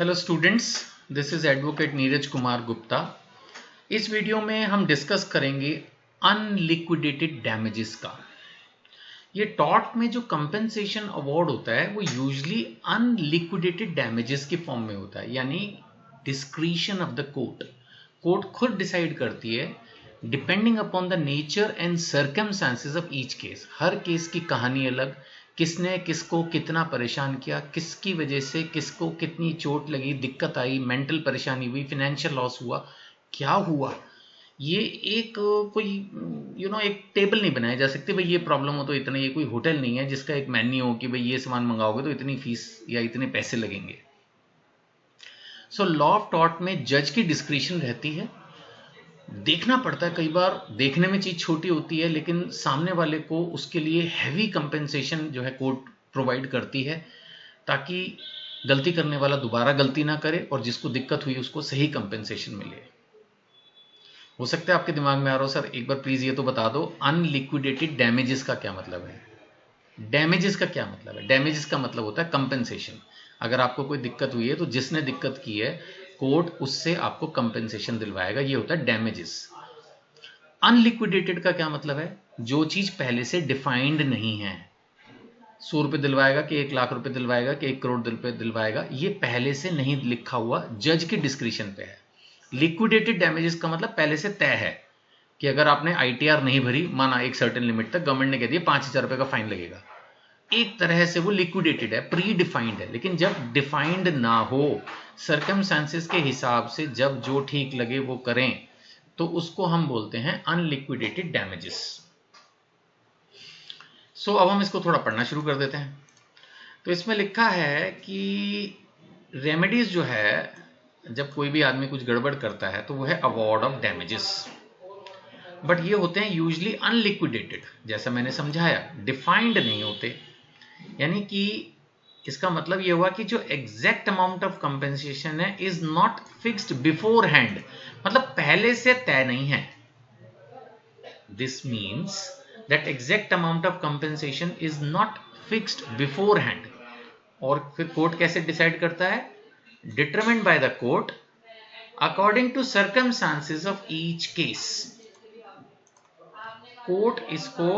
Hello students, this is advocate Neeraj Kumar Gupta. इस video में हम डिस्कस करेंगे अनलिक्विडेटेड डैमेजेस का। ये टॉर्ट में जो कंपेंसेशन अवार्ड होता है वो यूजुअली अनलिक्विडेटेड डैमेजेस के फॉर्म में होता है, यानी डिस्क्रीशन ऑफ द कोर्ट। कोर्ट खुद डिसाइड करती है depending upon the nature and circumstances of each case. Her case की कहानी अलग, किसने किसको कितना परेशान किया, किसकी वजह से किसको कितनी चोट लगी, दिक्कत आई, मेंटल परेशानी हुई, फाइनेंशियल लॉस हुआ, क्या हुआ, ये एक कोई एक टेबल नहीं बनाया जा सकती भाई ये प्रॉब्लम हो तो इतना। ये कोई होटल नहीं है जिसका एक मेन्यू हो कि भाई ये सामान मंगाओगे तो इतनी फीस या इतने पैसे लगेंगे। सो लॉ ऑफ टॉर्ट में जज की डिस्क्रिशन रहती है। देखना पड़ता है, कई बार देखने में चीज छोटी होती है लेकिन सामने वाले को उसके लिए हैवी कंपेंसेशन जो है कोर्ट प्रोवाइड करती है, ताकि गलती करने वाला दोबारा गलती ना करे और जिसको दिक्कत हुई उसको सही कंपेंसेशन मिले। हो सकता है आपके दिमाग में आ रहा हो, सर एक बार प्लीज ये तो बता दो अनलिक्विडेटेड डैमेजेस का क्या मतलब है। डैमेजेस का क्या मतलब है? डैमेजेस का मतलब होता है कंपेंसेशन। अगर आपको कोई दिक्कत हुई है तो जिसने दिक्कत की है कोर्ट उससे आपको कंपेंसेशन दिलवाएगा, ये होता है डैमेजेस। अनलिक्विडेटेड का क्या मतलब है? जो चीज पहले से डिफाइंड नहीं है। 100 रुपए दिलवाएगा कि 1 लाख रुपए दिलवाएगा कि 1 करोड़ रुपए दिलवाएगा, ये पहले से नहीं लिखा हुआ, जज की डिस्क्रिशन पे है। लिक्विडेटेड डैमेजेस का मतलब पहले से तय है कि अगर आपने आईटीआर नहीं भरी, माना एक सर्टेन लिमिट तक, गवर्नमेंट ने कह दिया 5,000 रुपए का फाइन लगेगा, एक तरह से वो लिक्विडेटेड है, प्री डिफाइंड है। लेकिन जब डिफाइंड ना हो, सर्कमस्टांसेस के हिसाब से जब जो ठीक लगे वो करें, तो उसको हम बोलते हैं अनलिक्विडेटेड डैमेजेस। सो अब हम इसको थोड़ा पढ़ना शुरू कर देते हैं। तो इसमें लिखा है कि रेमेडीज जो है, जब कोई भी आदमी कुछ गड़बड़ करता है तो वो है अवार्ड ऑफ डैमेजेस, बट ये होते हैं यूजुअली अनलिक्विडेटेड। जैसा मैंने समझाया, डिफाइंड नहीं होते, यानी कि इसका मतलब ये हुआ कि जो एग्जैक्ट अमाउंट ऑफ कंपेंसेशन है is not fixed beforehand, मतलब पहले से तय नहीं है। This means that exact amount of compensation is not fixed beforehand. और फिर कोर्ट कैसे डिसाइड करता है? Determined by the court according to circumstances of each case. Court इसको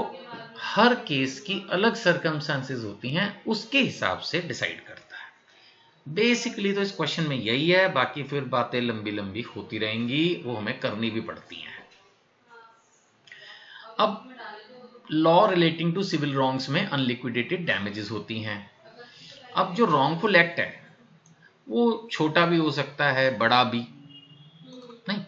हर केस की अलग सर्कमस्टांसेस होती हैं उसके हिसाब से डिसाइड करता है। बेसिकली तो इस क्वेश्चन में यही है, बाकी फिर बातें लंबी लंबी होती रहेंगी, वो हमें करनी भी पड़ती हैं। अब law relating to civil wrongs में अनलिक्विडेटेड डैमेजेस होती हैं। अब जो रॉन्गफुल एक्ट है वो छोटा भी हो सकता है, बड़ा भी। नहीं,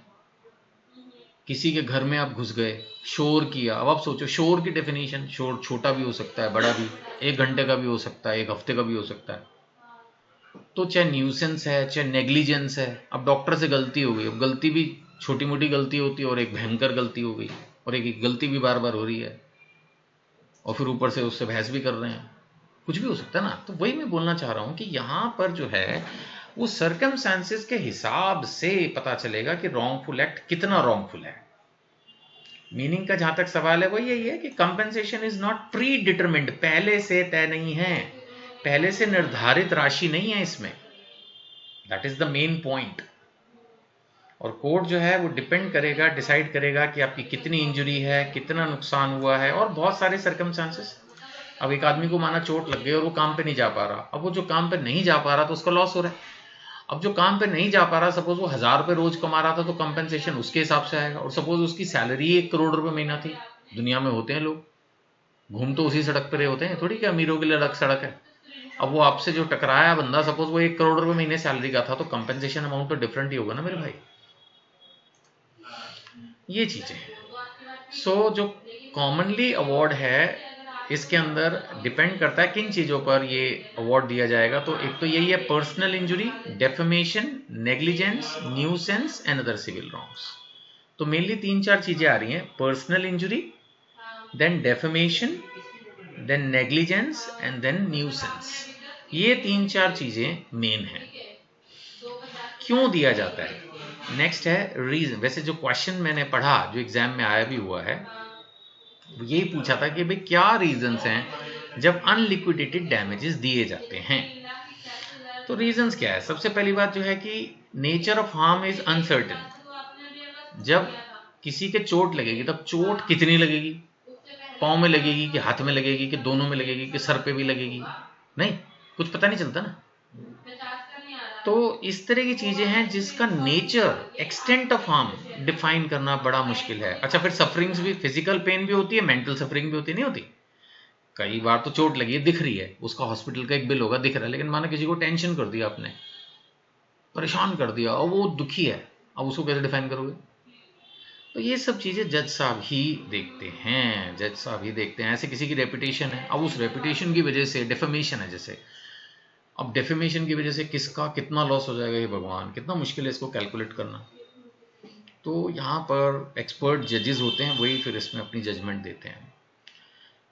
किसी के घर में आप घुस गए, शोर किया, अब आप सोचो शोर की डेफिनेशन, शोर छोटा भी हो सकता है, बड़ा भी, 1 घंटे का भी हो सकता है, 1 हफ्ते का भी हो सकता है। तो चाहे न्यूसेंस है चाहे नेग्लिजेंस है, अब डॉक्टर से गलती हो गई, अब गलती भी छोटी मोटी गलती होती है और एक भयंकर गलती हो गई, और एक गलती भी बार बार हो रही है, और फिर ऊपर से उससे बहस भी कर रहे हैं, कुछ भी हो सकता है ना। तो वही मैं बोलना चाह रहा हूं कि यहां पर जो है वो सर्कमस्टांसेस के हिसाब से पता चलेगा कि रॉन्गफुल एक्ट कितना रॉन्गफुल है। मीनिंग का जहां तक सवाल है वो यही है कि compensation is not pre determined, पहले से तय नहीं है, पहले से निर्धारित राशि नहीं है इसमें। That is the main point. और कोर्ट जो है वो डिपेंड करेगा, डिसाइड करेगा कि आपकी कितनी इंजरी है, कितना नुकसान हुआ है, और बहुत सारे सर्कमस्टांसेस। अब एक आदमी को माना चोट लग गई और वो काम पे नहीं जा पा रहा, अब वो जो काम पे नहीं जा पा रहा तो उसका लॉस हो रहा है। अब जो काम पे नहीं जा पा रहा, सपोज वो 1,000 रुपए रोज कमा रहा था तो कंपेंसेशन उसके हिसाब से आएगा। और सपोज उसकी सैलरी 1 करोड़ रुपए महीना थी, दुनिया में होते हैं लोग, घूम तो उसी सड़क पर होते हैं, थोड़ी कि अमीरों के लिए अलग सड़क है। अब वो आपसे जो टकराया बंदा, सपोज वो 1 करोड़ रुपए महीने सैलरी का था, तो कंपेंसेशन अमाउंट तो डिफरेंट ही होगा ना मेरे भाई। ये चीजें हैं। सो जो कॉमनली अवार्ड है इसके अंदर डिपेंड करता है किन चीजों पर ये अवार्ड दिया जाएगा। तो एक तो यही है personal injury, defamation, negligence, nuisance and other civil wrongs. तो मेनली 3-4 चीजें आ रही हैं, personal injury, then defamation, then negligence and then nuisance. ये 3-4 चीजें मेन हैं। क्यों दिया जाता है? नेक्स्ट है रीजन। वैसे जो क्वेश्चन मैंने पढ़ा, जो एग्जाम में आया भी हुआ है, यही पूछा था कि भाई क्या रीजंस हैं जब अनलिक्विडेटेड डैमेजेस दिए जाते हैं। तो रीजंस क्या है? सबसे पहली बात जो है कि nature of harm is uncertain. जब किसी के चोट लगेगी तब चोट कितनी लगेगी, पाँव में लगेगी कि हाथ में लगेगी कि दोनों में लगेगी कि सर पे भी लगेगी, नहीं, कुछ पता नहीं चलता ना। तो इस तरह की चीजें हैं जिसका nature, extent of harm define करना बड़ा मुश्किल है। अच्छा, फिर सफरिंग्स भी, फिजिकल पेन भी होती है, मेंटल सफरिंग भी होती है, नहीं होती? कई बार तो चोट लगी है, दिख रही है, उसका हॉस्पिटल का एक बिल होगा, दिख रहा है, लेकिन माना किसी को टेंशन कर दिया आपने, परेशान कर दिया और वो दुखी है, अब उसको कैसे डिफाइन करोगे? तो ये सब चीजें जज साहब ही देखते हैं, जज साहब ही देखते हैं। ऐसे किसी की रेपुटेशन है, अब उस रेपुटेशन की वजह से डेफेमेशन है जैसे, अब डेफेमेशन की वजह से किसका कितना लॉस हो जाएगा, ये भगवान, कितना मुश्किल है इसको कैलकुलेट करना। तो यहाँ पर एक्सपर्ट जजेस होते हैं, वही फिर इसमें अपनी जजमेंट देते हैं।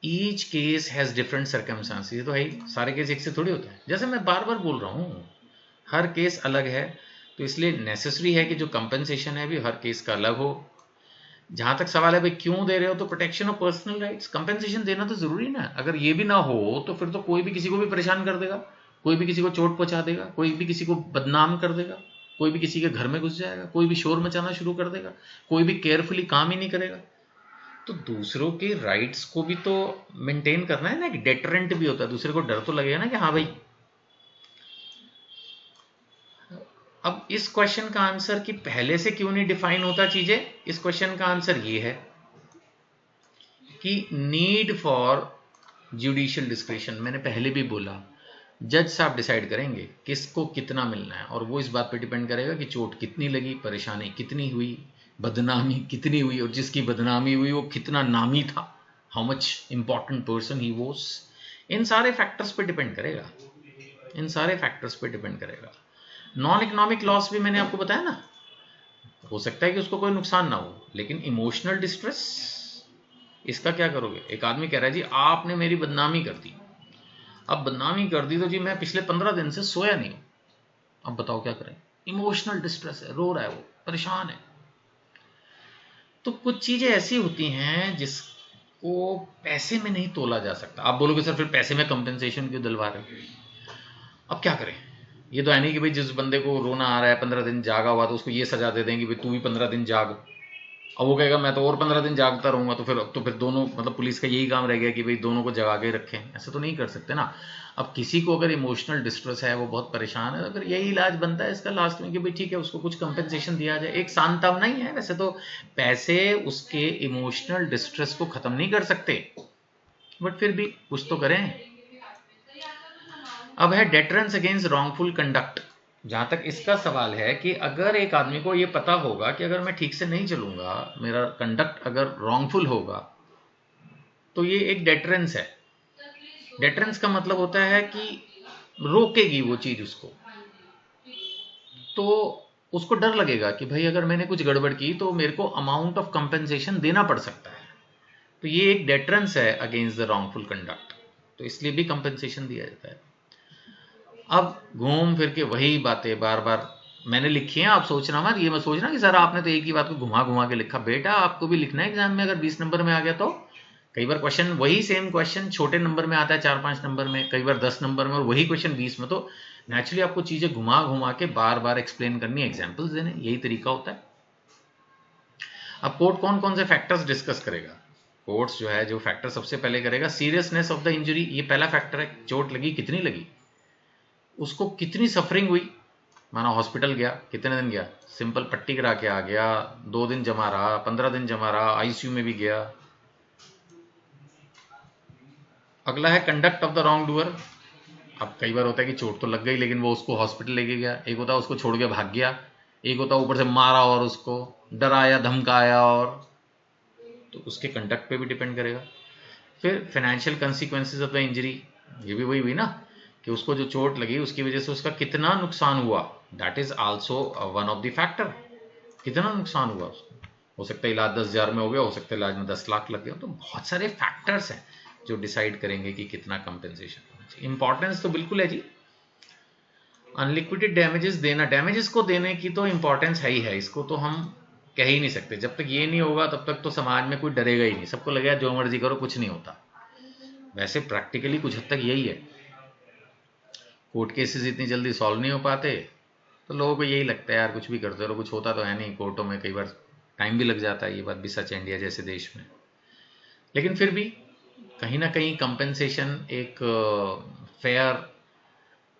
Each case has different circumstances, तो है सारे केस एक से थोड़ी होते हैं। जैसे मैं बार बार बोल रहा हूँ, हर केस अलग है, तो इसलिए नेसेसरी है कि जो कंपनसेशन है भी हर केस का अलग हो। जहां तक सवाल है भाई क्यों दे रहे हो, तो protection of personal rights, compensation देना तो जरूरी ना। अगर ये भी ना हो तो फिर तो कोई भी किसी को भी परेशान कर देगा, कोई भी किसी को चोट पहुंचा देगा, कोई भी किसी को बदनाम कर देगा, कोई भी किसी के घर में घुस जाएगा, कोई भी शोर मचाना शुरू कर देगा, कोई भी केयरफुली काम ही नहीं करेगा। तो दूसरों के राइट्स को भी तो मेंटेन करना है ना, कि डेटरेंट भी होता है, दूसरे को डर तो लगेगा ना कि हाँ भाई। अब इस क्वेश्चन का आंसर कि पहले से क्यों नहीं डिफाइन होता चीजें, इस क्वेश्चन का आंसर ये है कि नीड फॉर जुडिशियल डिस्क्रिशन। मैंने पहले भी बोला, जज साहब डिसाइड करेंगे किसको कितना मिलना है, और वो इस बात पे डिपेंड करेगा कि चोट कितनी लगी, परेशानी कितनी हुई, बदनामी कितनी हुई, और जिसकी बदनामी हुई वो कितना नामी था, how much important person he was. इन सारे फैक्टर्स पे डिपेंड करेगा, इन सारे फैक्टर्स पे डिपेंड करेगा। नॉन इकोनॉमिक लॉस भी मैंने आपको बताया ना, हो सकता है कि उसको कोई नुकसान ना हो, लेकिन इमोशनल डिस्ट्रेस, इसका क्या करोगे? एक आदमी कह रहा है जी आपने मेरी बदनामी कर दी, अब बदनामी कर दी तो जी मैं पिछले 15 दिन से सोया नहीं हूं, अब बताओ क्या करें? इमोशनल डिस्ट्रेस है, रो रहा है, वो परेशान है। तो कुछ चीजें ऐसी होती हैं जिसको पैसे में नहीं तोला जा सकता। आप बोलोगे सर फिर पैसे में कंपेंसेशन क्यों दिलवा रहे? अब क्या करें? ये तो है नहीं कि भाई जिस बंदे को रोना आ रहा है 15 दिन जागा हुआ, तो उसको ये सजा दे देंगे भाई तू भी 15 दिन जाग, अब वो कहेगा मैं तो और 15 दिन जागता रहूंगा, तो फिर दोनों, मतलब पुलिस का यही काम रह गया कि भाई दोनों को जगा के रखें। ऐसे तो नहीं कर सकते ना। अब किसी को अगर इमोशनल डिस्ट्रेस है, वो बहुत परेशान है, तो फिर यही इलाज बनता है इसका लास्ट में कि भाई ठीक है उसको कुछ कंपेंसेशन दिया जाए। एक सांत्वना ही है, वैसे तो पैसे उसके इमोशनल डिस्ट्रेस को खत्म नहीं कर सकते, बट फिर भी कुछ तो करें। अब है डेटरेंस अगेंस्ट रॉन्गफुल कंडक्ट। जहां तक इसका सवाल है कि अगर एक आदमी को यह पता होगा कि अगर मैं ठीक से नहीं चलूंगा, मेरा कंडक्ट अगर रॉन्गफुल होगा, तो ये एक डेटरेंस है। डेटरेंस का मतलब होता है कि रोकेगी वो चीज उसको, तो उसको डर लगेगा कि भाई अगर मैंने कुछ गड़बड़ की तो मेरे को अमाउंट ऑफ कंपेंसेशन देना पड़ सकता है। तो ये एक डेटरेंस है अगेंस्ट द रॉन्गफुल कंडक्ट, तो इसलिए भी कंपेंसेशन दिया जाता है। अब घूम फिर के वही बातें बार बार मैंने लिखी हैं, आप सोचना मत, ये मत सोचना कि सर आपने तो एक ही बात को घुमा घुमा के लिखा। बेटा आपको भी लिखना है एग्जाम में, अगर 20 नंबर में आ गया तो। कई बार क्वेश्चन वही सेम क्वेश्चन छोटे नंबर में आता है, 4-5 नंबर में, कई बार 10 नंबर में, और वही क्वेश्चन 20 में। तो नेचुरली आपको चीजें घुमा घुमा के बार बार एक्सप्लेन करनी, एग्जाम्पल्स देने, यही तरीका होता है। अब कोर्ट कौन कौन से फैक्टर्स डिस्कस करेगा? कोर्ट्स जो है, जो फैक्टर सबसे पहले करेगा, सीरियसनेस ऑफ द इंजरी। ये पहला फैक्टर है, चोट लगी कितनी लगी, उसको कितनी सफरिंग हुई। माना हॉस्पिटल गया, कितने दिन गया, सिंपल पट्टी करा के आ गया, 2 दिन जमा रहा, 15 दिन जमा रहा, आईसीयू में भी गया। अगला है conduct of the wrong doer. अब कई बार होता है कि चोट तो लग गई लेकिन वो उसको हॉस्पिटल लेके गया, एक होता है उसको छोड़ के भाग गया, एक होता है ऊपर से मारा और उसको डराया धमकाया, और तो उसके कंडक्ट पे भी डिपेंड करेगा। फिर financial consequences of the injury, ये भी वही हुई ना कि उसको जो चोट लगी उसकी वजह से उसका कितना नुकसान हुआ, that is also one of the factor. कितना नुकसान हुआ उसको, हो सकता है इलाज 10,000 में हो गया, हो सकता है इलाज में 10 लाख लग गया। तो बहुत सारे फैक्टर्स हैं जो डिसाइड करेंगे कि कितना कंपेंसेशन होना चाहिए। इंपॉर्टेंस तो बिल्कुल है जी, अनलिक्विडेड डैमेजेस देना, डैमेजेस को देने की तो इंपॉर्टेंस है ही है, इसको तो हम कह ही नहीं सकते। जब तक ये नहीं होगा तब तक तो समाज में कोई डरेगा ही नहीं, सबको लगेगा जो मर्जी करो कुछ नहीं होता। वैसे प्रैक्टिकली कुछ हद तक यही है। कोर्ट केसेस इतनी जल्दी सॉल्व नहीं हो पाते, तो लोगों को यही लगता है यार कुछ भी करते रहो, कुछ होता तो है नहीं, कोर्टों में कई बार टाइम भी लग जाता है, ये बात भी सच है इंडिया जैसे देश में। लेकिन फिर भी कहीं ना कहीं कंपेंसेशन एक fair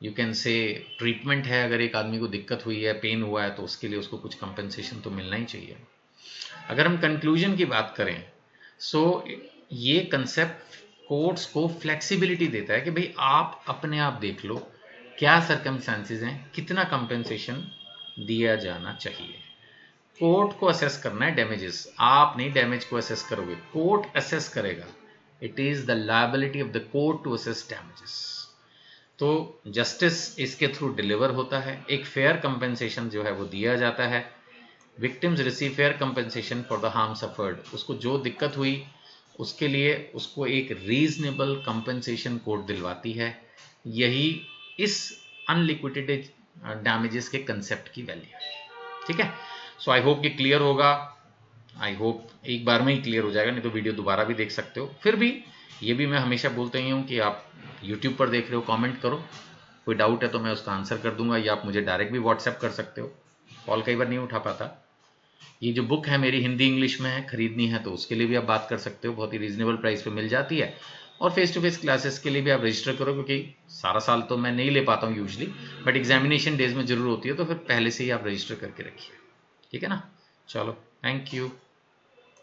you can say treatment है। अगर एक आदमी को दिक्कत हुई है, पेन हुआ है, तो उसके लिए उसको कुछ कंपेंसेशन तो मिलना ही चाहिए। अगर हम कंक्लूजन की बात करें, सो ये कंसेप्ट कोर्ट्स को फ्लेक्सिबिलिटी देता है कि भाई आप अपने आप देख लो क्या सरकमस्टांसेस हैं, कितना कंपेंसेशन दिया जाना चाहिए। कोर्ट को असेस करना है डैमेजेस, आप नहीं डैमेज को असेस करोगे, कोर्ट असेस करेगा। It is the liability of the court to assess damages. तो जस्टिस इसके थ्रू डिलीवर होता है, एक फेयर कंपेंसेशन जो है वो दिया जाता है। Victims receive fair compensation for the harm suffered, उसको जो दिक्कत हुई उसके लिए उसको एक रीजनेबल कंपेंसेशन कोर्ट दिलवाती है। यही इस अनलिक्विडेटेड डैमेजेस के कंसेप्ट की वैल्यू है। ठीक है, सो आई होप ये क्लियर होगा। आई होप एक बार में ही क्लियर हो जाएगा, नहीं तो वीडियो दोबारा भी देख सकते हो। फिर भी ये भी मैं हमेशा बोलता ही हूँ कि आप यूट्यूब पर देख रहे हो, कमेंट करो, कोई डाउट है तो मैं उसका आंसर कर दूंगा, या आप मुझे डायरेक्ट भी व्हाट्सएप कर सकते हो, कॉल कई बार नहीं उठा पाता। ये जो बुक है मेरी हिंदी इंग्लिश में है, खरीदनी है तो उसके लिए भी आप बात कर सकते हो, बहुत ही रीजनेबल प्राइस पे मिल जाती है। और फेस टू फेस क्लासेस के लिए भी आप रजिस्टर करो, क्योंकि सारा साल तो मैं नहीं ले पाता हूँ यूजली, बट एग्जामिनेशन डेज में जरूर होती है, तो फिर पहले से ही आप रजिस्टर करके रखिए। ठीक है ना, चलो, थैंक यू।